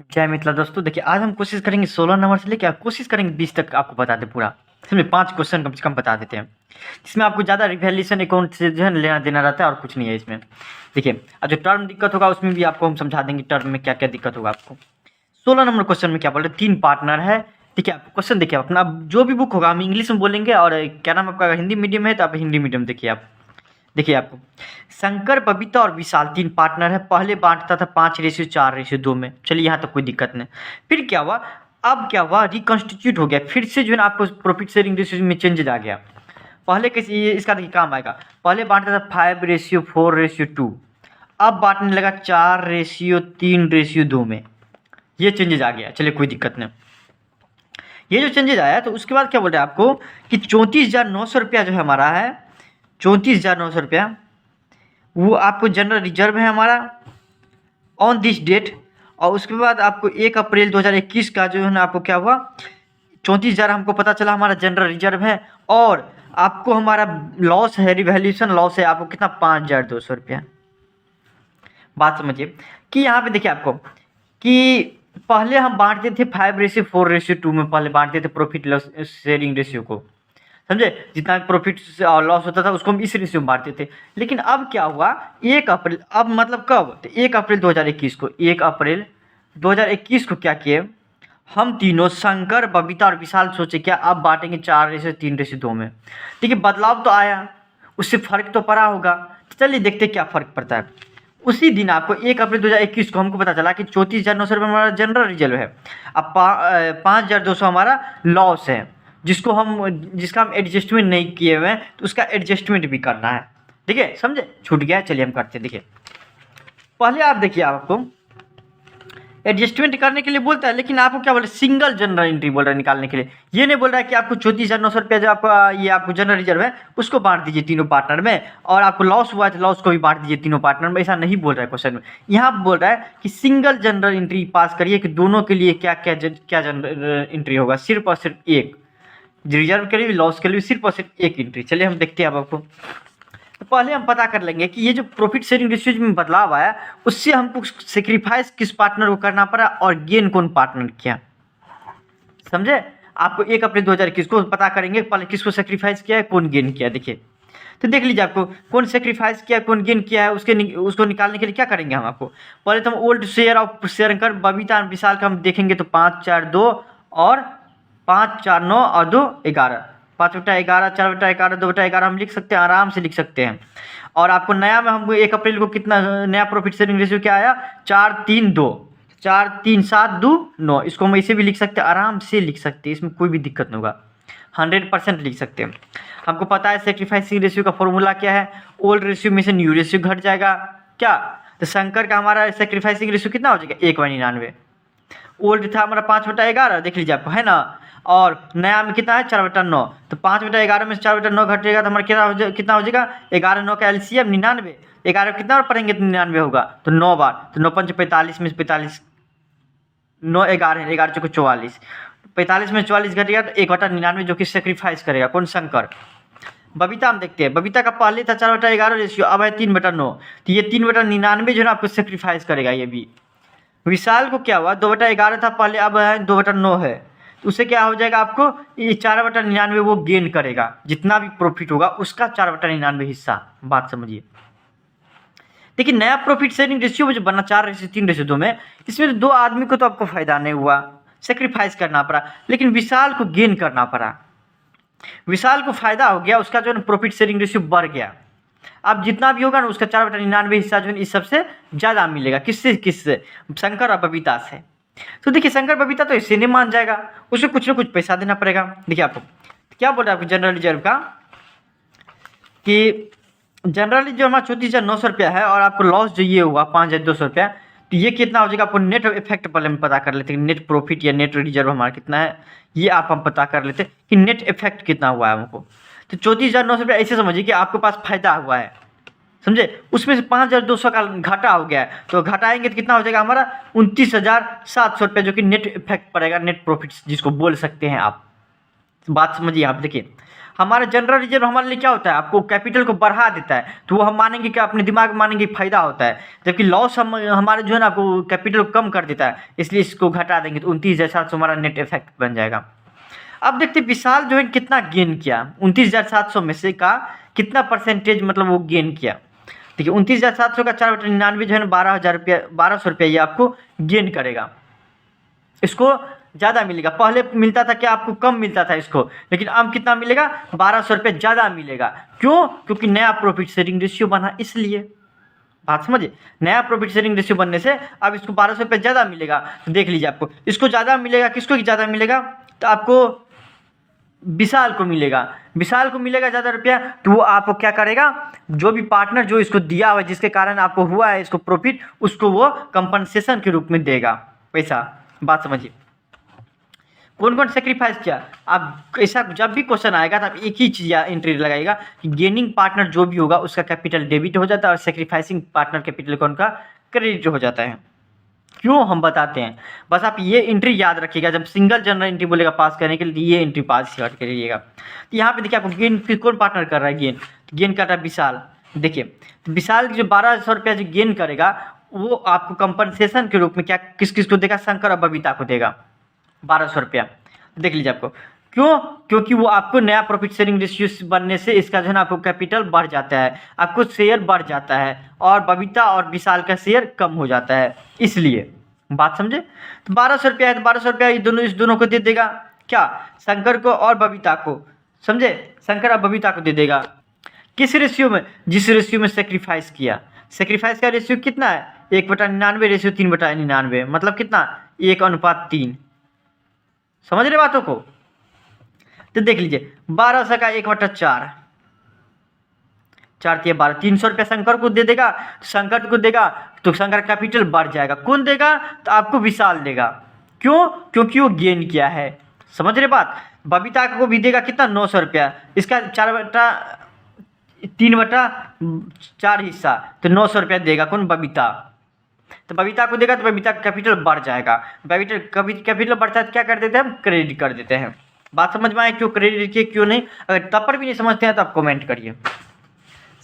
जय मिथिला दोस्तों, देखिए आज हम कोशिश करेंगे 16 नंबर से लेके कोशिश करेंगे 20 तक आपको बता दें पूरा। इसमें 5 क्वेश्चन कम से कम बता देते हैं, जिसमें आपको ज़्यादा रिवैल्यूएशन अकाउंट से जो है लेना देना रहता है और कुछ नहीं है इसमें। देखिए और जो टर्म दिक्कत होगा उसमें भी आपको हम समझा देंगे टर्म में क्या क्या दिक्कत होगा आपको। 16 नंबर क्वेश्चन में क्या बोल रहे हैं, 3 पार्टनर है। ठीक है, आपको क्वेश्चन देखिए अपना, अब जो भी बुक होगा हम इंग्लिश में बोलेंगे और क्या नाम आपका, हिंदी मीडियम है तो आप हिंदी मीडियम देखिए आप। देखिए आपको शंकर, बबीता और विशाल 3 पार्टनर है। पहले बांटता था 5:4:2 में। चलिए यहाँ तक कोई दिक्कत नहीं। फिर क्या हुआ, अब क्या हुआ, रिकॉन्स्टिट्यूट हो गया फिर से जो है ना, आपको प्रॉफिट शेयरिंग रेशियो में चेंजेज आ गया। पहले कैसे ये इसका देखिए काम आएगा, पहले बांटता था 5:4:2, अब बांटने लगा 4:3:2 में। ये चेंजेज आ गया। चलिए कोई दिक्कत नहीं। ये जो चेंजेज आया तो उसके बाद क्या बोल रहे हैं आपको कि 34,900 रुपया जो है हमारा है, 34,900 रुपया वो आपको जनरल रिजर्व है हमारा ऑन दिस डेट। और उसके बाद आपको 1 अप्रैल 2021 का जो है ना, आपको क्या हुआ, 34,000 हमको पता चला हमारा जनरल रिजर्व है। और आपको हमारा लॉस है, रिवैल्यूएशन लॉस है आपको कितना, 5,200 रुपया। बात समझिए कि यहाँ पे देखिए आपको कि पहले हम बांटते थे 5:4:2 में, पहले बांटते थे प्रॉफिट लॉस शेयरिंग रेशियो को, समझे। जितना प्रॉफिट लॉस होता था उसको हम इस रेशियो में बांटते थे। लेकिन अब क्या हुआ, 1 अप्रैल, अब मतलब कब, तो 1 अप्रैल 2021 को, 1 अप्रैल 2021 को क्या किए, हम तीनों शंकर, बबीता और विशाल सोचे क्या अब बांटेंगे 4:3:2 में। देखिए बदलाव तो आया, उससे फर्क तो पड़ा होगा। तो चलिए देखते क्या फर्क पड़ता है। उसी दिन आपको 1 अप्रैल 2021 को हमको पता चला कि 34,900 रुपये हमारा जनरल रिजर्व है। अब 5,200 हमारा लॉस है, जिसका हम एडजस्टमेंट नहीं किए हुए हैं, तो उसका एडजस्टमेंट भी करना है। ठीक है, समझे, छूट गया। चलिए हम करते हैं। देखिए पहले आप देखिए, आपको एडजस्टमेंट करने के लिए बोलता है, लेकिन आपको क्या बोल रहा है, सिंगल जनरल एंट्री बोल रहा है निकालने के लिए। ये नहीं बोल रहा है कि आपको 34,900 रुपया जो आपका ये आपको जनरल रिजर्व है उसको बांट दीजिए तीनों पार्टनर में, और आपको लॉस हुआ है तो लॉस को भी बांट दीजिए तीनों पार्टनर में। ऐसा नहीं बोल रहा है क्वेश्चन में। यहाँ बोल रहा है कि सिंगल जनरल एंट्री पास करिए कि दोनों के लिए क्या क्या क्या जनरल एंट्री होगा, सिर्फ और सिर्फ एक, रिजर्व के लिए भी लॉस के लिए भी सिर्फ और सिर्फ एक एंट्री। चलिए हम देखते हैं अब आपको। तो पहले हम पता कर लेंगे कि ये जो प्रॉफिट शेयरिंग रेशियो में बदलाव आया, उससे हमको सेक्रीफाइस किस पार्टनर को करना पड़ा और गेन कौन पार्टनर किया, समझे। आपको 1 अप्रैल 2021 को पता करेंगे पहले किसको सेक्रीफाइस किया है, कौन गेन किया है। देखिए तो देख लीजिए आपको कौन सेक्रीफाइस किया है, कौन गेन किया है, उसको निकालने के लिए क्या करेंगे हम आपको। पहले तो हम old share of share Babita Vishal का हम देखेंगे तो 5:4:2 और 5:4:9 और 2:11, 5/11, 4/11, 2/11 हम लिख सकते हैं, आराम से लिख सकते हैं। और आपको नया में हमको 1 अप्रैल को कितना नया प्रॉफिट शेयरिंग रेशियो क्या आया, 4:3:2, 4:3:7:2:9। इसको हम ऐसे भी लिख सकते हैं, आराम से लिख सकते हैं, इसमें कोई भी दिक्कत नहीं होगा, 100% लिख सकते हैं। हमको पता है सेक्रीफाइसिंग रेशियो का फॉर्मूला क्या है, ओल्ड रेशियो में से न्यू रेशियो घट जाएगा क्या, तो शंकर का हमारा सेक्रीफाइसिंग रेशियो कितना हो जाएगा, 1/99। ओल्ड था हमारा 5/11, देख लीजिए आपको है ना, और नया में कितना है 4/9, तो 5/11 में से 4/9 घटेगा तो हमारा कितना हो जाएगा, 11/9 का एलसीएम 99। 11 कितना बार पढ़ेंगे तो 99 होगा, तो 9 बार, तो 9×5 45 में से 45, 9 11 11 चौके 44, 45 में 44 घटेगा तो 1/99 जो कि सेक्रीफाइस करेगा कौन, शंकर। बबीता हम देखते हैं, बबीता का पहले था 4/11 रेशियो, अब है 3/9, तो ये 3/99 जो है ना आपको सेक्रीफाइस करेगा ये भी। विशाल को क्या हुआ, 2/11 था पहले, अब है 2/9 है, तो उससे क्या हो जाएगा आपको, ये 4/99 वो गेन करेगा, जितना भी प्रॉफिट होगा उसका 4/99 हिस्सा। बात समझिए। देखिए नया प्रॉफिट शेयरिंग रेशियो में जो बना 4:3:2 में, इसमें 2 आदमी को तो आपको फायदा नहीं हुआ, सेक्रीफाइस करना पड़ा, लेकिन विशाल को गेन करना पड़ा। विशाल को फायदा हो गया, उसका जो है प्रॉफिट शेयरिंग रेशियो बढ़ गया। अब जितना भी होगा ना उसका 4/99 हिस्सा जो है इस सबसे ज़्यादा मिलेगा। किससे, शंकर और बबीता से। तो देखिए शंकर बबीता तो इससे नहीं मान जाएगा, उसे कुछ ना कुछ पैसा देना पड़ेगा। देखिए आपको क्या बोल रहा है आपको जनरल रिजर्व का, कि जनरल रिजर्व हमारा 34,900 रुपया है, और आपको लॉस जो ये हुआ 5,200 रुपया, तो ये कितना हो जाएगा, आपको नेट इफेक्ट पहले हम पता कर लेते हैं, नेट प्रॉफिट या नेट रिजर्व हमारा कितना है, ये आप हम पता कर लेते हैं कि नेट इफेक्ट कितना हुआ है हमको। तो 34,900 रुपया ऐसे समझिए कि आपके पास फायदा हुआ है, समझे, उसमें से 5,200 का घाटा हो गया है, तो घटाएंगे तो कितना हो जाएगा हमारा 29,700 रुपया, जो कि नेट इफेक्ट पड़ेगा, नेट प्रॉफिट जिसको बोल सकते हैं आप। बात समझिए आप। देखिए हमारा जनरल रिजर्व हमारे लिए क्या होता है, आपको कैपिटल को बढ़ा देता है, तो वो हम मानेंगे कि अपने दिमाग में मानेंगे फायदा होता है। जबकि लॉस हम हमारे जो है ना आपको कैपिटल को कम कर देता है, इसलिए इसको घटा देंगे तो 29,700 हमारा नेट इफेक्ट बन जाएगा। अब देखते हैं विशाल जो है कितना गेन किया, 29,700 में से का कितना परसेंटेज मतलब वो गेन किया। देखिए 29,700 का 4/99 जो है ना 12,000 रुपया, 1,200 रुपया ये आपको गेन करेगा, इसको ज़्यादा मिलेगा। पहले मिलता था कि आपको कम मिलता था इसको, लेकिन अब कितना मिलेगा, 1,200 रुपये ज़्यादा मिलेगा। क्यों? क्योंकि नया प्रॉफिट शेयरिंग रेशियो बना, इसलिए। बात समझिए, नया प्रॉफिट शेयरिंग रेशियो बनने से अब इसको 1,200 रुपये ज़्यादा मिलेगा। तो देख लीजिए आपको इसको ज़्यादा मिलेगा, किसको ज़्यादा मिलेगा, तो आपको विशाल को मिलेगा। विशाल को मिलेगा ज़्यादा रुपया, तो वो आपको क्या करेगा, जो भी पार्टनर जो इसको दिया हुआ है, जिसके कारण आपको हुआ है इसको प्रॉफिट, उसको वो कंपनसेशन के रूप में देगा पैसा। बात समझिए, कौन कौन सेक्रीफाइस किया। आप ऐसा जब भी क्वेश्चन आएगा तो आप एक ही चीज़ एंट्री लगाएगा कि गेनिंग पार्टनर जो भी होगा उसका कैपिटल डेबिट हो जाता है और सेक्रीफाइसिंग पार्टनर कैपिटल कौन का क्रेडिट हो जाता है। क्यों हम बताते हैं, बस आप ये एंट्री याद रखिएगा। जब सिंगल जनरल एंट्री बोलेगा पास करने के लिए, ये एंट्री पास याद करिएगा। तो यहाँ पे देखिए आपको गेन कौन पार्टनर कर रहा है, गेन तो गेन कर रहा है विशाल। देखिए तो विशाल जो 1,200 रुपया जो गेन करेगा, वो आपको कंपनसेशन के रूप में क्या किस किस को देगा, शंकर और बबीता को देगा 1,200 रुपया। देख लीजिए आपको क्यों, क्योंकि वो आपको नया प्रॉफिट शेयरिंग रेशियो बनने से इसका जो है ना आपको कैपिटल बढ़ जाता है, आपको शेयर बढ़ जाता है, और बबीता और विशाल का शेयर कम हो जाता है, इसलिए। बात समझे, तो 1,200 रुपया है तो 1,200 रुपया इस दोनों को दे देगा, क्या, शंकर को और बबीता को, समझे, शंकर और बबीता को दे देगा। किस रेशियो में, जिस रेशियो में सेक्रीफाइस किया। सेक्रीफाइस का रेशियो कितना है, 1/99 रेशियो 3/99, मतलब कितना, 1:3। समझ रहे बातों को। तो देख लीजिए 1,200 का 1/4, 4 × 12, 300 रुपया शंकर को दे देगा, शंकर को देगा तो शंकर कैपिटल बढ़ जाएगा। कौन देगा, तो आपको विशाल देगा। क्यों, क्योंकि वो गेन किया है। समझ रहे बात। बबीता को भी देगा कितना, 900 रुपया, इसका 3/4 हिस्सा, तो 900 रुपया देगा कौन, बबीता। तो बबीता को देगा तो बबीता का कैपिटल बढ़ जाएगा। कैपिटल बढ़ता है तो क्या कर देते हैं हम, क्रेडिट कर देते हैं। बात समझ में आए, क्यों क्रेडिट किए क्यों नहीं। अगर तब पर भी नहीं समझते हैं तो आप कमेंट करिए।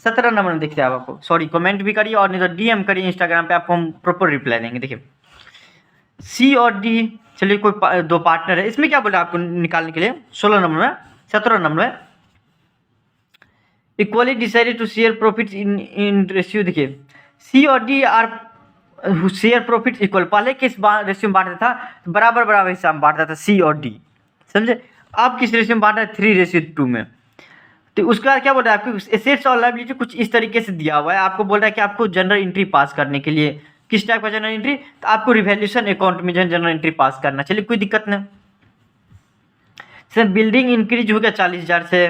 17 नंबर में देखते हैं आपको, सॉरी कमेंट भी करिए और नहीं तो डीएम करिए इंस्टाग्राम पे, आपको हम प्रॉपर रिप्लाई देंगे। देखिए सी और डी, चलिए कोई दो पार्टनर है, इसमें क्या बोला आपको निकालने के लिए 16 नंबर में, 17 नंबर में equally decided to share profit in ratio. देखिए सी और D are share profit equal, पहले किस रेशियो में बांटता था, बराबर बराबर हिस्सा में बांटता था सी और डी, समझे। अब किस रेशियो में बांट रहा है, 3:2 में। तो उसके बाद क्या बोल रहा है, आपको एसेट्स और लायबिलिटी कुछ इस तरीके से दिया हुआ है। आपको बोल रहा है कि आपको जनरल एंट्री पास करने के लिए किस टाइप का जनरल एंट्री, तो आपको रिवैल्यूएशन अकाउंट में जनरल एंट्री पास करना। चलिए कोई दिक्कत नहीं। सर बिल्डिंग इंक्रीज हो गया 40,000 से,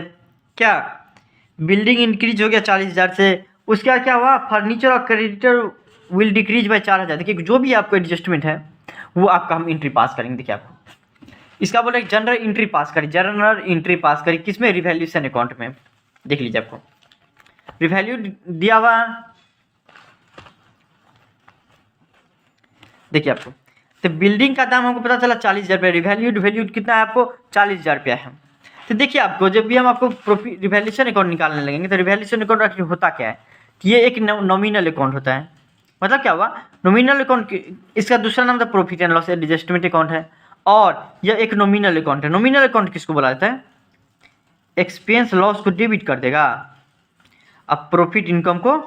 क्या बिल्डिंग इंक्रीज हो गया 40,000 से। उसके बाद क्या हुआ, फर्नीचर और क्रेडिटर विल डिक्रीज बाय 4,000। देखिए जो भी आपको एडजस्टमेंट है वो आपका हम एंट्री पास करेंगे। देखिए आपको इसका बोला जनरल एंट्री पास करी, जनरल एंट्री पास करी किसमें, रिवैल्यूएशन अकाउंट में। देख लीजिए आपको रिवैल्यू दिया हुआ, देखिए आपको तो बिल्डिंग का दाम हमको पता चला 40,000 रुपया, रिवैल्यू कितना है आपको, 40,000 रुपया है। तो देखिए आपको जब भी हम आपको प्रॉफिट रिवैल्यूएशन अकाउंट निकालने लगेंगे तो रिवैल्यूएशन अकाउंट होता क्या है, कि ये एक नॉमिनल अकाउंट होता है। मतलब क्या हुआ, नॉमिनल अकाउंट, इसका दूसरा नाम था profit and loss adjustment account है, और यह एक नॉमिनल अकाउंट है। नॉमिनल अकाउंट किसको बोला जाता है, एक्सपेंस लॉस को डेबिट कर देगा, अब प्रॉफिट इनकम को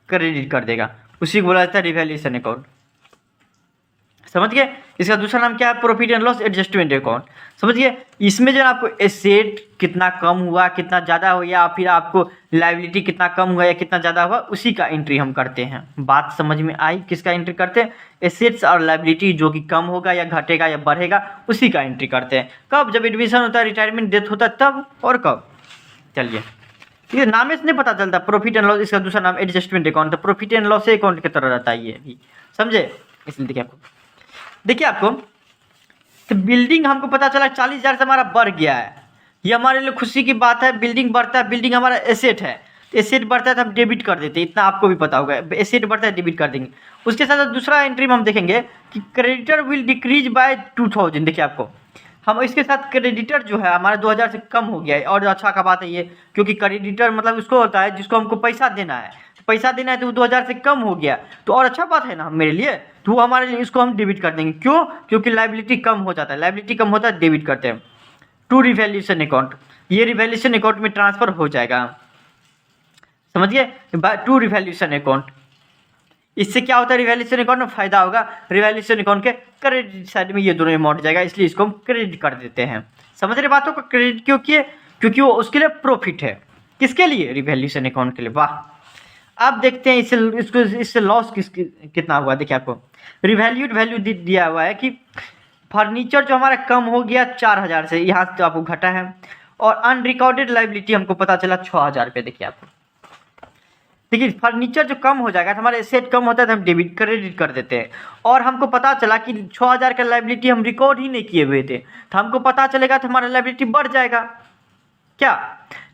क्रेडिट कर देगा, उसी को बोला जाता है रिवैल्यूएशन अकाउंट। समझ गए। इसका दूसरा नाम क्या है, profit and loss adjustment account. समझ गए। इसमें जो आपको एसेट कितना कम हुआ, कितना ज़्यादा हुआ, या फिर आपको लायबिलिटी कितना कम हुआ या कितना ज़्यादा हुआ, उसी का एंट्री हम करते हैं। बात समझ में आई, किसका एंट्री करते हैं, एसेट्स और लायबिलिटी जो कि कम होगा या घटेगा या बढ़ेगा, उसी का एंट्री करते हैं। कब, जब एडमिशन होता है, रिटायरमेंट डेथ होता है तब, और कब। चलिए ये नाम से नहीं पता चलता, प्रॉफिट एंड लॉस, इसका दूसरा नाम एडजस्टमेंट अकाउंट, तो प्रॉफिट एंड लॉस अकाउंट की तरह रहता है ये भी, समझे। इसलिए देखिए आपको तो बिल्डिंग हमको पता चला 40,000 से हमारा बढ़ गया है, ये हमारे लिए खुशी की बात है। बिल्डिंग बढ़ता है, बिल्डिंग हमारा एसेट है, एसेट बढ़ता है तो हम डेबिट कर देते हैं, इतना आपको भी पता होगा, एसेट बढ़ता है डेबिट कर देंगे। उसके साथ दूसरा एंट्री में हम देखेंगे कि क्रेडिटर विल डिक्रीज बाय 2,000। देखिए आपको हम इसके साथ क्रेडिटर जो है हमारा 2000 से कम हो गया है, और अच्छा का बात है ये, क्योंकि क्रेडिटर मतलब उसको होता है जिसको हमको पैसा देना है, तो पैसा देना है तो वो 2000 से कम हो गया, तो और अच्छा बात है ना मेरे लिए, तो वो हमारे लिए इसको हम डेबिट कर देंगे। क्यों? क्योंकि लाइबिलिटी कम हो जाता है, लाइबिलिटी कम होता है डेबिट करते हैं। टू रिवैल्यूएशन अकाउंट, ये रिवैल्यूएशन अकाउंट में ट्रांसफर हो जाएगा, समझिए, टू रिवैल्यूएशन अकाउंट। इससे क्या होता है, रिवैल्यूएशन अकाउंट में फायदा होगा, रिवैल्यूएशन अकाउंट के क्रेडिट साइड में ये दोनों अमाउंट जाएगा, इसलिए इसको हम क्रेडिट कर देते हैं। समझ रहे बातों को? क्रेडिट क्यों किए? क्योंकि वो उसके लिए प्रॉफिट है। किसके लिए? रिवैल्यूएशन अकाउंट के लिए। वाह। अब देखते हैं इससे लॉस कितना हुआ। देखिए आपको रिवैल्यूड वैल्यू दिया हुआ है कि फर्नीचर जो हमारा कम हो गया 4000 से, यहाँ से तो आपको घटा है, और अनरिकॉर्डेड लाइबिलिटी हमको पता चला 6000 रुपये। देखिए आपको, देखिए फर्नीचर जो कम हो जाएगा तो हमारा एसेट कम होता है तो हम डेबिट क्रेडिट कर देते हैं, और हमको पता चला कि 6000 का लाइबिलिटी हम रिकॉर्ड ही नहीं किए हुए थे, तो हमको पता चलेगा तो हमारा लाइबिलिटी बढ़ जाएगा। क्या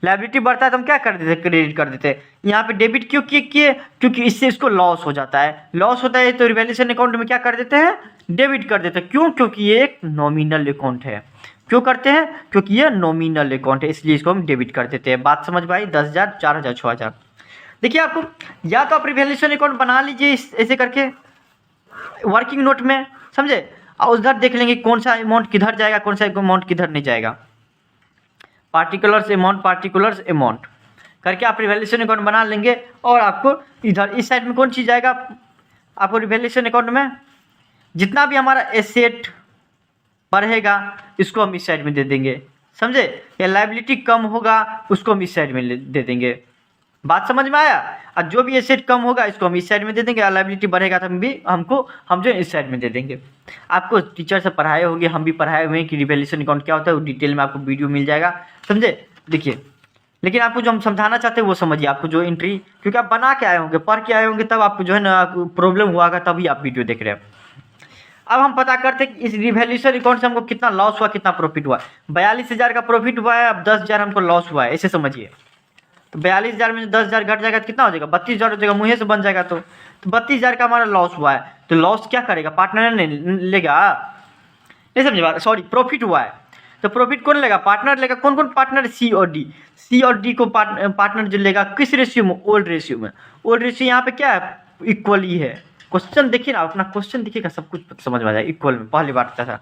लाइबिलिटी बढ़ता है तो हम क्या कर देते हैं, क्रेडिट कर देते हैं। यहाँ पे डेबिट क्यों किए? क्योंकि इससे इसको लॉस हो जाता है, लॉस होता है तो रिवैल्यूएशन अकाउंट में क्या कर देते हैं, डेबिट कर देते हैं। क्यों? क्योंकि ये एक नॉमिनल अकाउंट है। क्यों करते हैं? क्योंकि ये नॉमिनल अकाउंट है, इसलिए इसको हम डेबिट कर देते हैं। बात समझ में आई? 10,000, 4,000, 6,000। देखिए आपको, या तो आप रिवैल्यूएशन अकाउंट बना लीजिए ऐसे करके वर्किंग नोट में, समझे, और उधर देख लेंगे कौन सा अमाउंट किधर जाएगा, कौन सा अमाउंट किधर नहीं जाएगा। पार्टिकुलर्स अमाउंट करके आप रिवैल्यूएशन अकाउंट बना लेंगे, और आपको इधर इस साइड में कौन चीज़ जाएगा, आपको रिवैल्यूएशन अकाउंट में जितना भी हमारा एसेट बढ़ेगा इसको हम इस साइड में दे देंगे, समझे, या लाइबिलिटी कम होगा उसको हम इस साइड में दे देंगे। बात समझ में आया? और जो भी एसेट कम होगा इसको हम इस साइड में दे देंगे, और लाइबिलिटी बढ़ेगा तो हम जो इस साइड में दे देंगे। आपको टीचर से पढ़ाए होंगे, हम भी पढ़ाए हुए हैं कि रिवैल्यूएशन अकाउंट क्या होता है, वो डिटेल में आपको वीडियो मिल जाएगा, समझे। देखिए, लेकिन आपको जो हम समझाना चाहते हैं वो समझिए। आपको जो एंट्री, क्योंकि आप बना के आए होंगे, पढ़ के आए होंगे, तब आपको जो है ना प्रॉब्लम हुआ होगा, तभी आप वीडियो देख रहे हैं। अब हम पता करते हैं कि इस रिवैल्यूएशन अकाउंट से हमको कितना लॉस हुआ, कितना प्रॉफिट हुआ। 42,000 का प्रॉफिट हुआ है, अब 10,000 हमको लॉस हुआ है, ऐसे समझिए। तो 42,000 में 10,000 घट जाएगा तो कितना हो जाएगा, 32,000 हो जाएगा, मुँह से बन जाएगा। तो 32,000 का हमारा लॉस हुआ है, तो लॉस क्या करेगा, पार्टनर ने लेगा, नहीं समझे बात, सॉरी, प्रॉफिट हुआ है तो प्रॉफिट कौन लेगा, पार्टनर लेगा। कौन कौन पार्टनर? सी और डी को पार्टनर जो लेगा किस रेशियो में, ओल्ड रेशियो में। ओल्ड रेशियो यहाँ पे क्या है, इक्वल ही है। क्वेश्चन देखिए ना, अपना क्वेश्चन देखिएगा, सब कुछ समझ में आ जाएगा। इक्वल में पहली बार था,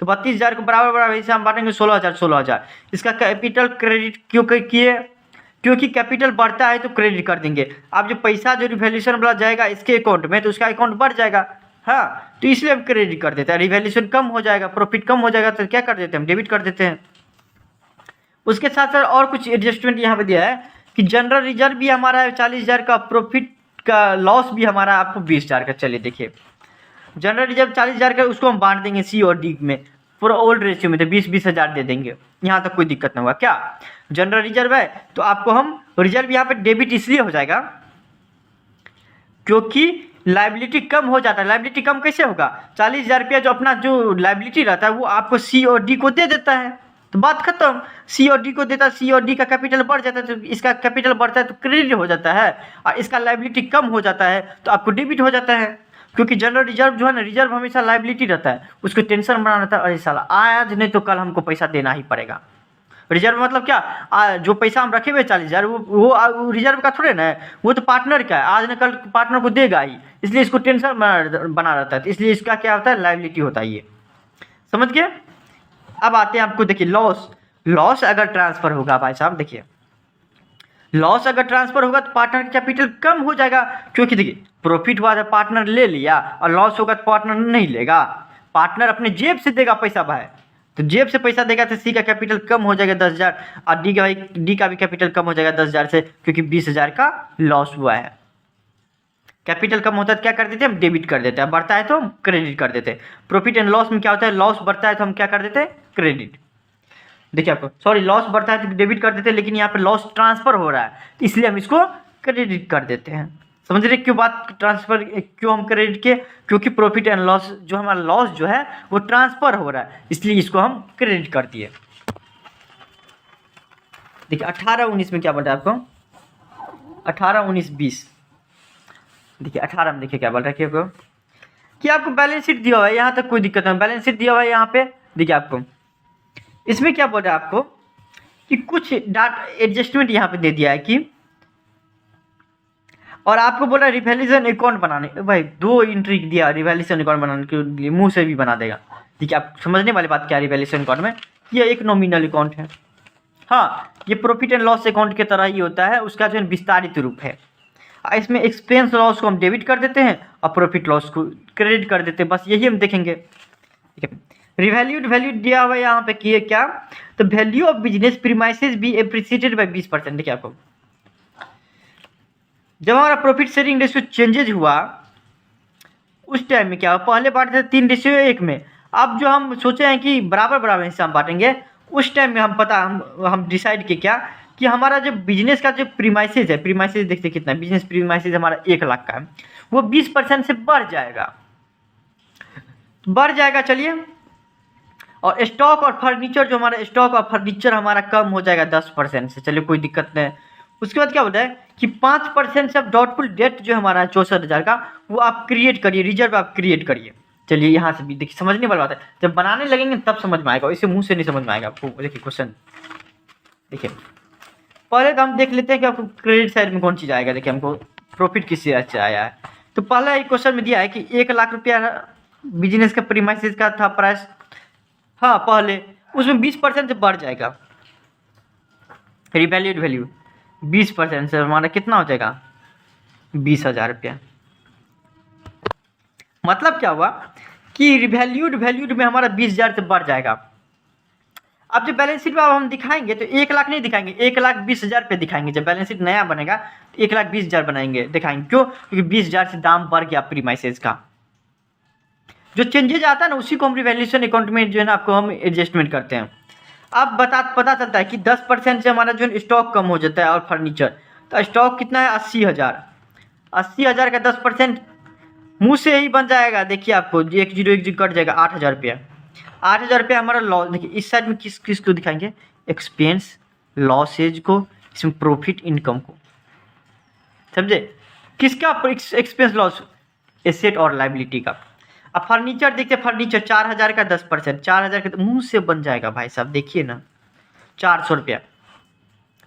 तो 32,000 को बराबर इसे हम बांटेंगे 16,000। इसका कैपिटल क्रेडिट क्यों किए, क्योंकि कैपिटल बढ़ता है तो क्रेडिट कर देंगे। अब जो पैसा जो रिवैल्यूएशन वाला जाएगा इसके अकाउंट में, तो उसका अकाउंट बढ़ जाएगा, हाँ, तो इसलिए हम क्रेडिट कर देते हैं। रिवैल्यूएशन कम हो जाएगा, प्रॉफिट कम हो जाएगा, तो क्या कर देते हैं, हम डेबिट कर देते हैं। उसके साथ साथ और कुछ एडजस्टमेंट यहाँ पे दिया है कि जनरल रिजर्व भी हमारा है 40,000 का, प्रॉफिट का लॉस भी हमारा आपको 20,000 का। चलिए देखिए, जनरल रिजर्व 40,000 का, उसको हम बांट देंगे सी और डी में, पूरा ओल्ड रेशियो में, तो 20,000 दे देंगे। यहाँ तक कोई दिक्कत नहीं होगा। क्या जनरल रिजर्व है तो आपको हम रिजर्व यहाँ पे डेबिट इसलिए हो जाएगा क्योंकि लाइबिलिटी कम हो जाता है। लाइबिलिटी कम कैसे होगा, 40,000 रुपया जो अपना जो लाइबिलिटी रहता है वो आपको सी और डी को दे देता है, तो बात खत्म। सी और डी को देता है, सी और डी का कैपिटल बढ़ जाता है, तो इसका कैपिटल बढ़ता है तो क्रेडिट हो जाता है, और इसका लाइबिलिटी कम हो जाता है तो आपको डेबिट हो जाता है। क्योंकि जनरल रिजर्व जो है ना, रिजर्व हमेशा लाइबिलिटी रहता है, उसको टेंशन बना रहता है, अरे साला आज नहीं तो कल हमको पैसा देना ही पड़ेगा। रिजर्व मतलब क्या, जो पैसा हम रखे हुए 40,000 वो रिजर्व का थोड़े ना है, वो तो पार्टनर का है, आज न कल पार्टनर को देगा ही, इसलिए इसको टेंशन बना रहता है, तो इसलिए इसका क्या होता है, लाइबिलिटी होता है। ये समझ गए? अब आते हैं आपको, देखिए लॉस अगर ट्रांसफर होगा भाई साहब, देखिए लॉस अगर ट्रांसफर होगा तो पार्टनर का कैपिटल कम हो जाएगा, क्योंकि देखिए प्रॉफिट हुआ तो पार्टनर ले लिया, और लॉस होगा तो पार्टनर नहीं लेगा, पार्टनर अपने जेब से देगा पैसा भाई, तो जेब से पैसा देगा तो सी का कैपिटल कम हो जाएगा 10,000, और डी का भी कैपिटल कम हो जाएगा 10,000 से, क्योंकि 20,000 का लॉस हुआ है। कैपिटल कम होता है तो क्या कर देते हैं, हम डेबिट कर देते हैं, बढ़ता है तो हम क्रेडिट कर देते हैं। प्रॉफिट एंड लॉस में क्या होता है, लॉस बढ़ता है तो हम क्या कर देते हैं, क्रेडिट। देखिए आपको, सॉरी, लॉस बढ़ता है तो डेबिट कर देते हैं, लेकिन यहाँ पे लॉस ट्रांसफर हो रहा है इसलिए हम इसको क्रेडिट कर देते हैं। समझ रहे क्यों बात, ट्रांसफर क्यों हम क्रेडिट किए, क्योंकि प्रॉफिट एंड लॉस जो हमारा लॉस जो है वो ट्रांसफर हो रहा है, इसलिए इसको हम क्रेडिट कर दिए। देखिए 18-19 में क्या बोल रहा है आपको, 18-19-20, देखिए 18 में देखिए क्या बोल रहा है कि आपको बैलेंस शीट दिया हुआ है, यहाँ तक कोई दिक्कत नहीं, बैलेंस शीट दिया हुआ है यहाँ पे, देखिए आपको इसमें क्या बोल रहा है आपको कि कुछ डाटा एडजस्टमेंट यहाँ पे दे दिया है कि, और आपको बोला रिवैल्यूएशन अकाउंट बनाने, भाई 2 एंट्री दिया रिवैल्यूएशन अकाउंट बनाने के लिए, मुंह से भी बना देगा। ठीक है, आप समझने वाली बात क्या है रिवैल्यूएशन अकाउंट में, ये एक नॉमिनल अकाउंट है। हाँ, ये प्रॉफिट एंड लॉस अकाउंट की तरह ही होता है, उसका जो है विस्तारित रूप है। इसमें एक्सपेंस लॉस को हम डेबिट कर देते हैं और प्रॉफिट लॉस को क्रेडिट कर देते हैं, बस यही हम देखेंगे। ठीक है, रिवैल्यूड वैल्यू दिया हुआ है यहाँ पे किए क्या, तो value of business premises be appreciated by 20%। देखिए आपको जब हमारा प्रॉफिट शेयरिंग रेशियो चेंजेज हुआ उस टाइम में क्या हुआ, पहले बांटे थे 3:1 में, अब जो हम सोचे हैं कि बराबर बराबर हिस्सा हम बांटेंगे, उस टाइम में हम डिसाइड किए क्या कि हमारा जो बिजनेस का जो प्रीमाइसेस है, प्रीमाइसेस देखते कितना है, बिजनेस प्रीमाइसेस हमारा 1 लाख का है, वो 20% से बढ़ जाएगा। चलिए, और स्टॉक और फर्नीचर, जो हमारा स्टॉक और फर्नीचर हमारा कम हो जाएगा 10% से। चलिए कोई दिक्कत नहीं। उसके बाद क्या होता है कि 5% से अब डाउटफुल डेट जो हमारा है 64,000 का, वो आप क्रिएट करिए, रिजर्व आप क्रिएट करिए। चलिए यहाँ से भी देखिए, समझने वाली बात है, जब बनाने लगेंगे तब समझ में आएगा, इसे मुंह से नहीं समझ में आएगा आपको। देखिए क्वेश्चन, देखिए पहले तो हम देख लेते हैं कि आपको क्रेडिट साइड में कौन चीज़ आएगा। देखिए हमको प्रॉफिट किस चीज़ से आया है, तो पहला एक क्वेश्चन में दिया है कि 1 लाख रुपया बिजनेस का प्रीमाइसेस का था प्राइस। हाँ, पहले उसमें 20% से बढ़ जाएगा, रिवैल्यूड वैल्यू 20% से हमारा कितना हो जाएगा, 20,000 रुपया। मतलब क्या हुआ कि रिवैल्यूड में हमारा 20,000 से बढ़ जाएगा। अब जब बैलेंस शीट में अब हम दिखाएंगे तो 1 लाख नहीं दिखाएंगे, 1,20,000 रुपये दिखाएंगे। जब बैलेंस शीट नया बनेगा तो 1,20,000 बनाएंगे, दिखाएंगे। क्यों? क्योंकि 20,000 से दाम बढ़ गया प्रीमाइसेस का। जो चेंजेज आता है ना, उसी को हम रिवैल्यूएशन अकाउंट में जो है ना आपको हम एडजस्टमेंट करते हैं। अब पता चलता है कि 10% से हमारा जो स्टॉक कम हो जाता है, और फर्नीचर तो स्टॉक कितना है 80,000। 80,000 का 10% मुँह से ही बन जाएगा। देखिए आपको 1,010 कट जाएगा, 8,000 रुपया। 8,000 रुपया हमारा लॉस। देखिए इस साइड में किस को दिखाएंगे, एक्सपेंस लॉसेज को, इसमें प्रॉफिट इनकम को, समझे। किसका एक्सपेंस लॉस, एसेट और लाइबिलिटी का। अब फर्नीचर देखते, फर्नीचर 4,000 का 10%, 4,000 का मुंह से बन जाएगा भाई साहब। देखिए ना 400 रुपया।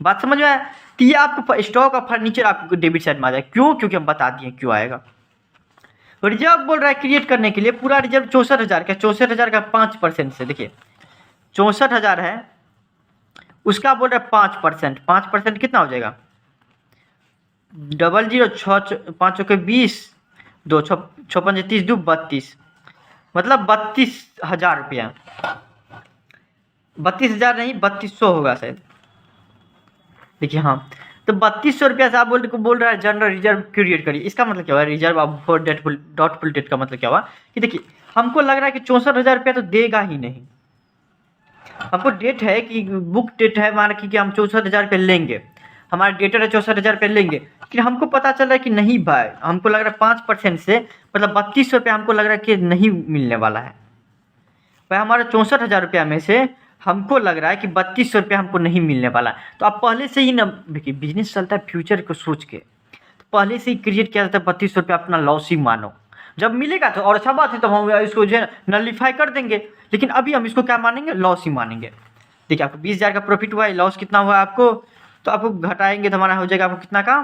बात समझ में आया। तो ये आपको स्टॉक और फर्नीचर आपको डेबिट साइड में आ जाएगा। क्यों? क्योंकि हम बता दिए क्यों आएगा। रिजर्व बोल रहा है क्रिएट करने के लिए, पूरा रिजर्व 64,000 का, 64,000 का 5% से। देखिए 64,000 है, उसका बोल रहा है 5%। 5% कितना हो जाएगा, 00 6 5 के 20, 2 6 5 30 2 32, मतलब 32,000 रुपया। 32,000 नहीं, 3200 होगा शायद। देखिए हाँ, तो 3200 रुपया से आप बोल रहा है जनरल रिजर्व क्रिएट करिए। इसका मतलब क्या हुआ, रिजर्व अब फॉर डाउटफुल डेट का मतलब क्या हुआ कि देखिए हमको लग रहा है कि 64,000 रुपया तो देगा ही नहीं। हमको डेट है कि बुक डेट है मान कि हम 64,000 रुपये लेंगे, हमारा डेटर है 64,000 रुपये लेंगे, लेकिन हमको पता चल रहा है कि नहीं भाई, हमको लग रहा है 5% से मतलब 3200 रुपया हमको लग रहा है कि नहीं मिलने वाला है भाई। हमारा 64,000 रुपया में से हमको लग रहा है कि 3200 रुपया हमको नहीं मिलने वाला है। तो आप पहले से ही ना, देखिए बिजनेस चलता है फ्यूचर को सोच के, तो पहले से ही क्रिएट किया जाता है 3200 रुपया अपना लॉस ही मानो। जब मिलेगा तो और अच्छा बात है, तो हम इसको जो है नलिफाई कर देंगे, लेकिन अभी हम इसको क्या मानेंगे, लॉस ही मानेंगे। देखिए आपको 20,000 का प्रॉफिट हुआ है, लॉस कितना हुआ आपको, तो आपको घटाएंगे तो हमारा हो जाएगा आपको कितना का,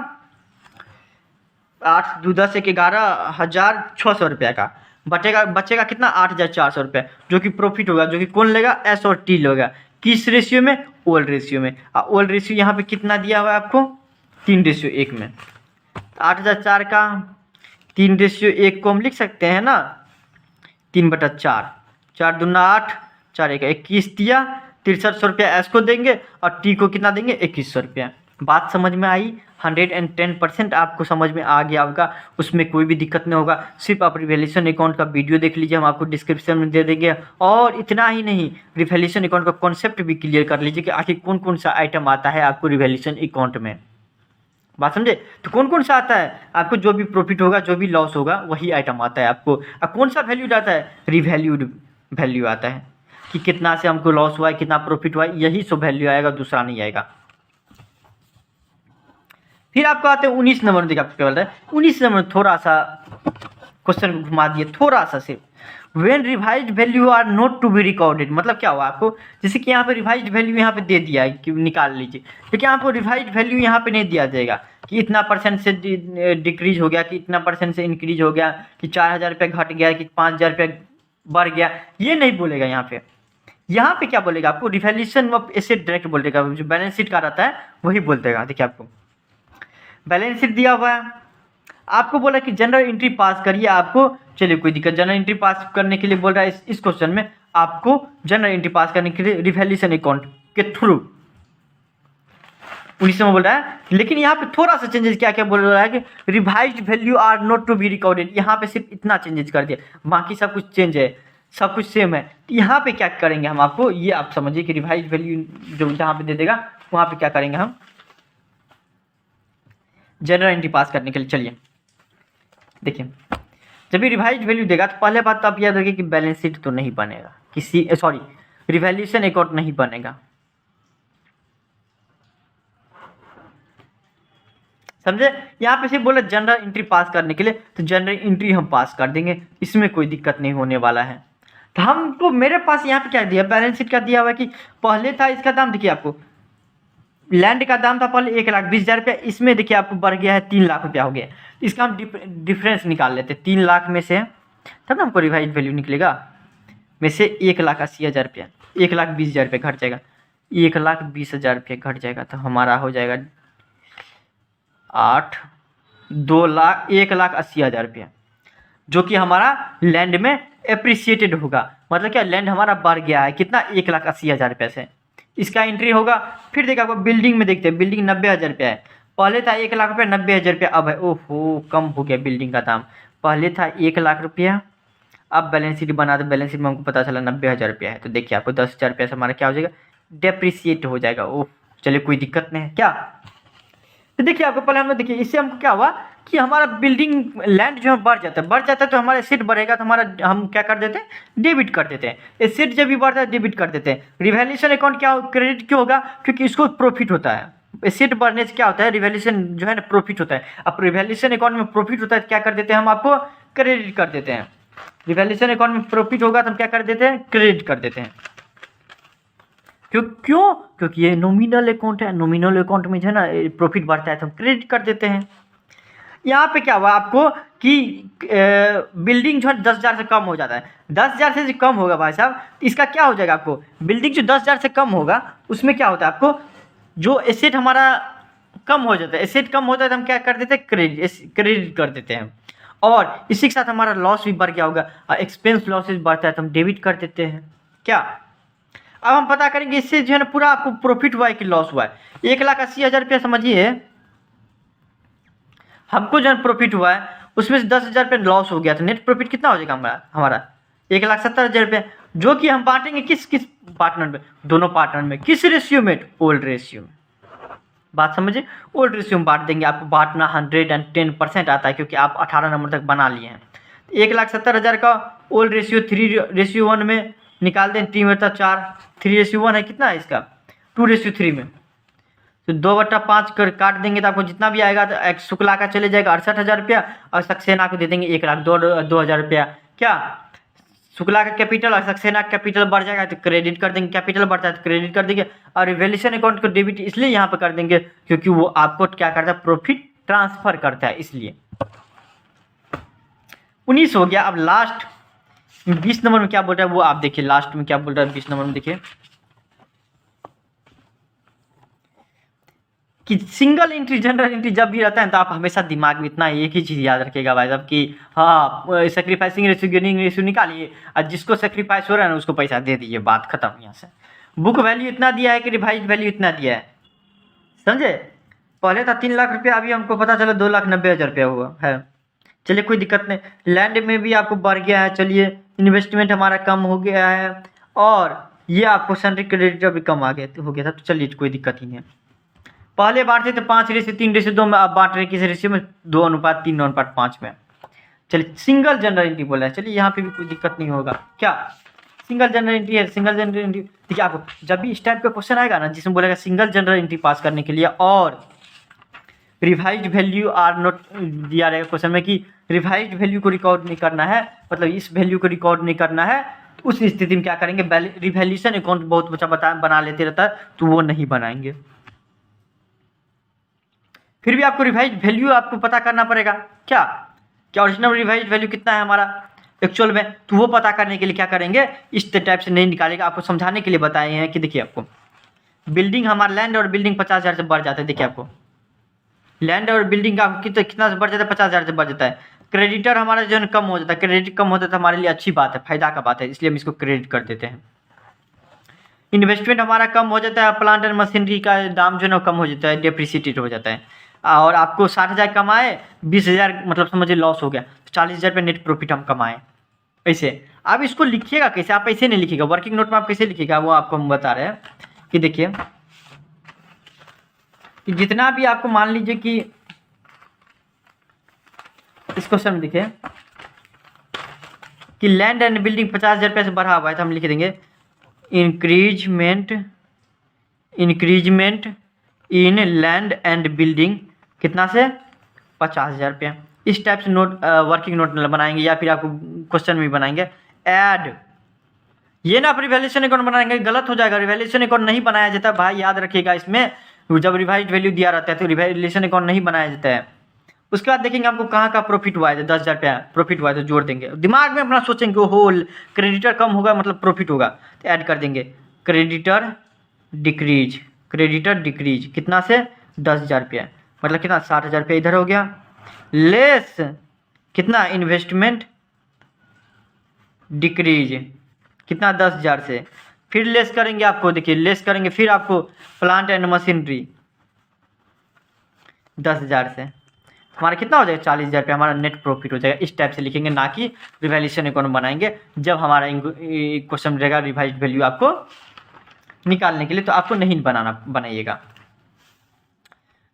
8 2 10 1 11,600 रुपया का बचेगा कितना, 8,400 रुपया, जो कि प्रॉफिट होगा, जो कि कौन लेगा, एस और टी लेगा। किस रेशियो में, ओल्ड रेशियो में। ओल्ड रेशियो यहाँ पे कितना दिया हुआ है आपको, 3:1 में। 8,004 का 3:1 को हम लिख सकते हैं ना, 3/4, 4 दूना 8, 4 1 21 दिया, 6300 रुपया एस को देंगे और टी को कितना देंगे, 2100 रुपया। बात समझ में आई, 110% आपको समझ में आ गया होगा, उसमें कोई भी दिक्कत नहीं होगा। सिर्फ आप रिवैल्यूएशन अकाउंट का वीडियो देख लीजिए, हम आपको डिस्क्रिप्शन में दे देंगे। और इतना ही नहीं, रिवैल्यूएशन अकाउंट का कॉन्सेप्ट भी क्लियर कर लीजिए कि आखिर कौन कौन सा आइटम आता है आपको रिवैल्यूएशन अकाउंट में। बात समझे, तो कौन कौन सा आता है आपको, जो भी प्रॉफिट होगा जो भी लॉस होगा वही आइटम आता है आपको। और कौन सा वैल्यूड आता है, रिवैल्यूड वैल्यू आता है कि कितना से हमको लॉस हुआ है, कितना प्रॉफिट हुआ है, यही सब वैल्यू आएगा, दूसरा नहीं आएगा। फिर आपको आते हैं 19 नंबर। देखिए आपको क्या बोलता है 19 नंबर, थोड़ा सा क्वेश्चन को घुमा दिए थोड़ा सा सिर्फ। When revised value are not to be recorded, मतलब क्या हुआ आपको, जैसे कि यहाँ पे रिवाइज्ड वैल्यू यहाँ पे दे दिया है कि निकाल लीजिए, लेकिन आपको रिवाइज्ड वैल्यू यहाँ पे नहीं दिया जाएगा कि इतना % से डिक्रीज हो गया, कि इतना % से इंक्रीज हो गया, कि 4,000 रुपये घट गया, कि 5,000 रुपये बढ़ गया, ये नहीं बोलेगा यहाँ पे। यहाँ पे क्या बोलेगा आपको, रिवैल्यूएशन ऑफ एसेट डायरेक्ट बोलेगा, जो बैलेंस शीट का रहता है वही बोल देगा। देखिए आपको बैलेंस शीट दिया हुआ है, आपको बोला कि जनरल एंट्री पास करिए आपको, चलिए कोई दिक्कत, जनरल एंट्री पास करने के लिए बोल रहा है इस क्वेश्चन में आपको जनरल एंट्री पास करने के लिए रिवैल्यूएशन अकाउंट के थ्रू 19 में बोल रहा है। लेकिन यहाँ पे थोड़ा सा चेंजेस क्या क्या बोल रहा है कि revised value are not to be recorded, यहाँ पे सिर्फ इतना चेंजेस कर दिया, बाकी सब कुछ चेंज है, सब कुछ सेम है। तो यहाँ पे क्या करेंगे हम, आपको ये आप समझिए कि रिवाइज्ड वैल्यू जो जहाँ पे दे देगा वहाँ पे क्या करेंगे हम, जनरल एंट्री पास करने के लिए। चलिए देखिए, जब भी रिवाइज्ड वैल्यू देगा तो पहले बात तो आप याद रखिए कि बैलेंस शीट तो नहीं बनेगा, किसी सॉरी रिवैल्यूएशन अकाउंट नहीं बनेगा, समझे। यहाँ पे सिर्फ बोला जनरल एंट्री पास करने के लिए, तो जनरल एंट्री हम पास कर देंगे, इसमें कोई दिक्कत नहीं होने वाला है। तो हमको मेरे पास यहाँ पे क्या दिया, बैलेंस शीट का दिया हुआ है कि पहले था इसका दाम, देखिए आपको लैंड का दाम था पहले 1,20,000 रुपया, इसमें देखिए आपको बढ़ गया है 3 लाख रुपया हो गया। इसका हम डिफरेंस निकाल लेते, 3 लाख में से तब ना हमको रिवाइज वैल्यू निकलेगा, में से 1,80,000 रुपया, 1,20,000 रुपये घट जाएगा, 1,20,000 रुपये घट जाएगा, तो हमारा हो जाएगा 1,80,000 रुपया, जो कि हमारा लैंड में एप्रिसिएटेड होगा। मतलब क्या, लैंड हमारा बढ़ गया है कितना, 1,80,000 रुपये से। इसका एंट्री होगा। फिर देखिए आपको बिल्डिंग में देखते हैं, बिल्डिंग 90,000 रुपया है, पहले था 1,00,000 रुपया, 90,000 रुपया अब है, ओहो कम हो गया बिल्डिंग का दाम। पहले था 1,00,000 रुपया, अब बैलेंस शीट बना दो, बैलेंस शीट में हमको पता चला 90,000 रुपया है, तो देखिए आपको 10,000 रुपया से हमारा क्या हो जाएगा, डेप्रिसिएट हो जाएगा। ओह चलिए कोई दिक्कत नहीं है क्या। तो देखिए आपको पहले हमने देखिए, इससे हमको क्या हुआ कि हमारा बिल्डिंग लैंड जो है बढ़ जाता है तो हमारा एसेट बढ़ेगा, तो हमारा हम क्या कर देते हैं, डेबिट कर देते हैं। एसेट जब भी बढ़ता है डेबिट कर देते हैं। रिवैल्यूएशन अकाउंट क्या क्रेडिट क्यों होगा, क्योंकि इसको प्रॉफिट होता है। एसेट बढ़ने से क्या होता है, रिवैल्यूएशन जो है ना प्रॉफिट होता है। अब रिवैल्यूएशन अकाउंट में प्रॉफिट होता है तो क्या कर देते हैं हम, आपको क्रेडिट कर देते हैं। रिवैल्यूएशन अकाउंट में प्रॉफिट होगा तो हम क्या कर देते हैं, क्रेडिट कर देते हैं। क्यों, क्योंकि ये नॉमिनल अकाउंट है, नॉमिनल अकाउंट में जो है ना प्रॉफिट बढ़ता है तो हम क्रेडिट कर देते हैं। यहाँ पे क्या हुआ आपको कि बिल्डिंग जो है 10,000 से कम हो जाता है, 10,000 से कम होगा भाई साहब, इसका क्या हो जाएगा आपको, बिल्डिंग जो 10,000 से कम होगा उसमें क्या होता है आपको, जो एसेट हमारा कम हो जाता है, एसेट कम होता है तो हम क्या कर देते हैं, क्रेडिट कर देते हैं। और इसी के साथ हमारा लॉस भी बढ़ गया होगा, एक्सपेंस लॉसेज बढ़ता है तो हम डेबिट कर देते हैं क्या। अब हम पता करेंगे इससे जो है ना पूरा आपको प्रॉफिट हुआ है कि लॉस हुआ है। 1,80,000 रुपया समझिए हमको जो प्रॉफिट हुआ है, उसमें से 10,000 रुपये लॉस हो गया, तो नेट प्रॉफिट कितना हो जाएगा हमारा 1,70,000 रुपये, जो कि हम बांटेंगे किस पार्टनर में, दोनों पार्टनर में। किस रेशियो में, ओल्ड रेशियो में। बात समझिए, ओल्ड रेशियो में बांट देंगे। आपको बांटना 110% आता है, क्योंकि आप 18 नंबर तक बना लिए हैं। 1,70,000 का ओल्ड रेशियो 3:1 में निकाल दें, 3 बटा 4, 3:1 है, कितना है इसका 2:3 में, तो 2/5 कर काट देंगे तो आपको जितना भी आएगा, तो एक शुक्ला का चले जाएगा 68,000 रुपया, और सक्सेना को दे देंगे 1,02,000 रुपया। क्या शुक्ला का कैपिटल और सक्सेना का कैपिटल बढ़ जाएगा तो क्रेडिट कर देंगे, कैपिटल बढ़ता है तो क्रेडिट कर देंगे। और रिवैल्यूएशन अकाउंट को डेबिट इसलिए यहाँ पर कर देंगे क्योंकि वो आपको क्या करता है, प्रॉफिट ट्रांसफर करता है, इसलिए। 19 हो गया। अब लास्ट 20 नंबर में क्या बोल रहा है वो आप देखिए, लास्ट में क्या बोल रहा है 20 नंबर में देखिए कि सिंगल एंट्री जनरल एंट्री जब भी रहता है तो आप हमेशा दिमाग में इतना एक ही चीज़ याद रखिएगा भाई साहब कि हाँ सेक्रीफाइसिंग रेशियो गेनिंग रेशियो निकालिए, और जिसको सेक्रीफाइस हो रहा है ना उसको पैसा दे दीजिए, बात खत्म। यहाँ से बुक वैल्यू इतना दिया है कि रिवाइज वैल्यू इतना दिया है, समझे। पहले था 3 लाख रुपया, अभी हमको पता चला 2,90,000 रुपया हुआ है। चलिए कोई दिक्कत नहीं, लैंड में भी आपको बढ़ गया है, चलिए इन्वेस्टमेंट हमारा कम हो गया है, और ये आपको सैलरी क्रेडिट भी कम आ गया हो गया था, तो चलिए कोई दिक्कत ही नहीं है। पहले बांटते थे 5:3:2 में, अब बांट रहे किस रेशियो में, 2:3:5 में। चलिए सिंगल जनरल एंट्री बोला है, चलिए यहाँ पे भी कोई दिक्कत नहीं होगा क्या, सिंगल जनरल एंट्री है। सिंगल जनरल एंट्री देखिए, आपको जब भी इस टाइप का क्वेश्चन आएगा ना जिसमें बोलेगा सिंगल जनरल एंट्री पास करने के लिए और रिवाइज्ड वैल्यू आर नॉट दिया रहेगा क्वेश्चन में कि रिवाइज्ड वैल्यू को रिकॉर्ड नहीं करना है, मतलब इस वैल्यू को रिकॉर्ड नहीं करना है, तो उस स्थिति में क्या करेंगे, रिवैल्यूएशन अकाउंट बहुत बच्चा बना लेते रहता है, तो वो नहीं बनाएंगे। फिर भी आपको रिवाइज्ड वैल्यू आपको पता करना पड़ेगा, क्या ओरिजिनल रिवाइज्ड वैल्यू कितना है हमारा एक्चुअल में, तो वो पता करने के लिए क्या करेंगे, इस टाइप से नहीं निकालेगा। आपको समझाने के लिए बताए हैं कि देखिए आपको बिल्डिंग हमारा लैंड और बिल्डिंग 50,000 से बढ़ जाता है। देखिए आपको लैंड और बिल्डिंग का कितना से बढ़ जाता है, 50,000 से बढ़ जाता है। क्रेडिटर हमारा जो है कम हो जाता है, क्रेडिट कम होता है तो हमारे लिए अच्छी बात है, फायदा का बात है, इसलिए हम इसको क्रेडिट कर देते हैं। इन्वेस्टमेंट हमारा कम हो जाता है, प्लांट एंड मशीनरी का दाम जो है कम हो जाता है, डेप्रिसिएटेड हो जाता है। और आपको 60,000 कमाए, 20,000 मतलब समझिए लॉस हो गया, तो 40,000 रुपये नेट प्रॉफिट हम कमाए। ऐसे आप इसको लिखिएगा कैसे, आप ऐसे नहीं लिखिएगा, वर्किंग नोट में आप कैसे लिखिएगा वो आपको हम बता रहे हैं कि देखिए कि जितना भी आपको मान लीजिए कि इस क्वेश्चन में देखिए कि लैंड एंड बिल्डिंग 50,000 रुपये से बढ़ा हुआ है, तो हम लिख देंगे increment in land and building कितना से 50,000 रुपये। इस टाइप से नोट वर्किंग नोट बनाएंगे, या फिर आपको क्वेश्चन में बनाएंगे ऐड, ये ना आप रिवैल्यूएशन अकाउंट बनाएंगे गलत हो जाएगा। रिवैल्यूएशन अकाउंट नहीं बनाया जाता भाई, याद रखिएगा, इसमें जब रिवाइज्ड वैल्यू दिया रहता है तो रिवैल्यूएशन अकाउंट नहीं बनाया जाता है। उसके बाद देखेंगे आपको कहाँ का प्रॉफिट हुआ है, 10,000 रुपया प्रॉफिट हुआ है तो जोड़ देंगे, दिमाग में अपना सोचेंगे हो क्रेडिटर कम होगा मतलब प्रॉफिट होगा, तो ऐड कर देंगे क्रेडिटर डिक्रीज कितना से 10,000 रुपया, मतलब कितना 60,000 रुपया इधर हो गया, लेस कितना इन्वेस्टमेंट डिक्रीज कितना 10,000 से, फिर लेस करेंगे आपको, देखिए लेस करेंगे फिर आपको प्लांट एंड मशीनरी 10,000 से, हमारा कितना हो जाएगा 40,000 रुपया हमारा नेट प्रॉफिट हो जाएगा। इस टाइप से लिखेंगे, ना कि रिवैल्यूएशन अकाउंट बनाएंगे जब हमारा क्वेश्चन रहेगा रिवाइज्ड वैल्यू आपको निकालने के लिए, तो आपको नहीं बनाइएगा।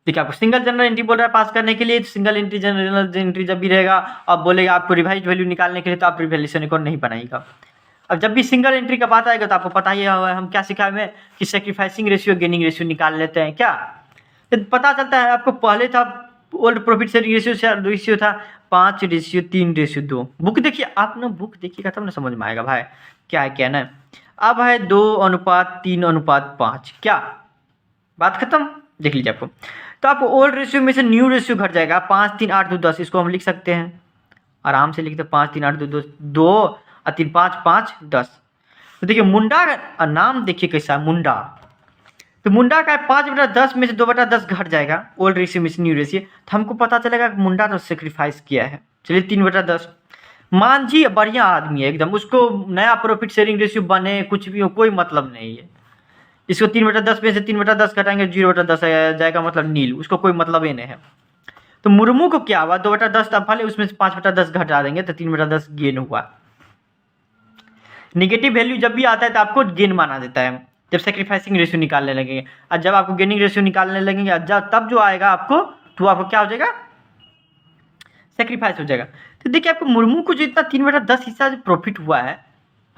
देखिए आपको सिंगल जनरल एंट्री बोल रहा है पास करने के लिए, सिंगल एंट्री जनरल एंट्री जब भी रहेगा अब बोलेगा आपको रिवाइज्ड वैल्यू निकालने के लिए, तो आप रिवैल्यूएशन अकाउंट नहीं बनाइएगा। अब जब भी सिंगल एंट्री का बात आएगा तो आपको पता ही है हम क्या सिखाए में कि सेक्रीफाइसिंग रेशियो गेनिंग रेशियो निकाल लेते हैं, क्या तो पता चलता है आपको। पहले था ओल्ड प्रॉफिट शेयरिंग रेशियो था 5:3:2। बुक देखिए आप ना, बुक देखिएगा तब ना समझ में आएगा भाई क्या है क्या ना। अब है 2:3:5, क्या बात खत्म, देख लीजिए आपको। तो आपको ओल्ड रेशियो में से न्यू रेशियो घट जाएगा, 5, 3, 8, 2, 10, इसको हम लिख सकते हैं आराम से, लिखते 5, 3, 8, 2 और 3, 5, 5, 10। तो देखिए मुंडा का नाम देखिए कैसा है, मुंडा, तो मुंडा का 5/10 में से 2/10 घट जाएगा, ओल्ड रेशियो में से न्यू रेशियो, तो हमको पता चलेगा कि मुंडा तो सेक्रीफाइस किया है। चलिए 3/10। मांझी बढ़िया आदमी है एकदम, उसको नया प्रॉफिट शेयरिंग रेशियो बने कुछ भी हो कोई मतलब नहीं है, इसको 3/10 में से 3/10 घटाएंगे 0/10 जाएगा, मतलब नील, उसको कोई मतलब ही नहीं है। तो मुर्मू को क्या हुआ 2/10 अब भले उसमें से 5/10 घटा देंगे तो 3/10 गेन हुआ। निगेटिव वैल्यू जब भी आता है तो आपको गेन माना देता है जब सेक्रीफाइसिंग रेशियो निकालने लगेंगे, और जब आपको गेनिंग रेशियो निकालने लगेंगे तब जो आएगा आपको, तो आपको क्या हो जाएगा सेक्रीफाइस हो जाएगा। तो देखिए आपको मुर्मू को जो इतना 3/10 हिस्सा जो प्रॉफिट हुआ है,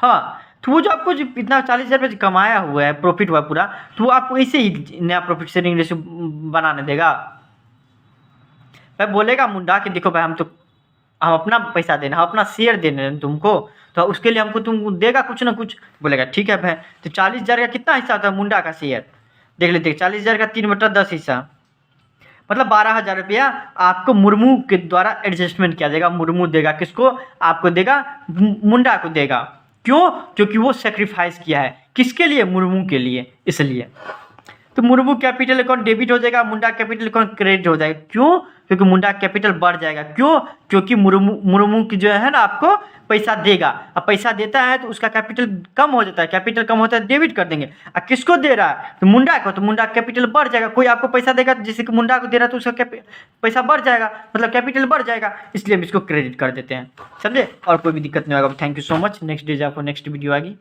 हाँ, तो वो जो आपको जो इतना 40,000 रुपये कमाया हुआ है प्रॉफिट हुआ पूरा, तो वो आपको ऐसे ही नया प्रॉफिट शेयरिंग रेशियो बनाने देगा। भाई बोलेगा मुंडा कि देखो भाई हम अपना पैसा देना, हम अपना शेयर देने तुमको, तो उसके लिए हमको तुम देगा कुछ ना कुछ। बोलेगा ठीक है भाई, तो 40,000 का कितना हिस्सा होता है मुंडा का शेयर, देख लेते 40,000 का 3/10 हिस्सा, मतलब 12,000 रुपया आपको मुर्मू के द्वारा एडजस्टमेंट किया जाएगा। मुर्मू देगा किसको, आपको देगा, मुंडा को देगा। क्यों, क्योंकि वो सेक्रीफाइस किया है, किसके लिए, मुर्मू के लिए, इसलिए। तो मुर्मू कैपिटल अकाउंट डेबिट हो जाएगा, मुंडा कैपिटल अकाउंट क्रेडिट हो जाएगा। क्यों, क्योंकि मुंडा कैपिटल बढ़ जाएगा। क्यों, क्योंकि मुर्मू की जो है ना आपको पैसा देगा, अब पैसा देता है तो उसका कैपिटल कम हो जाता है, कैपिटल कम होता है डेबिट कर देंगे। और किसको दे रहा है, तो मुंडा को, तो मुंडा कैपिटल बढ़ जाएगा। कोई आपको पैसा देगा जैसे कि मुंडा को दे रहा है तो उसका पैसा बढ़ जाएगा, मतलब कैपिटल बढ़ जाएगा, इसलिए हम इसको क्रेडिट कर देते हैं, समझे। और कोई भी दिक्कत नहीं होगा। Thank you so much. Next day आपको नेक्स्ट वीडियो आएगी।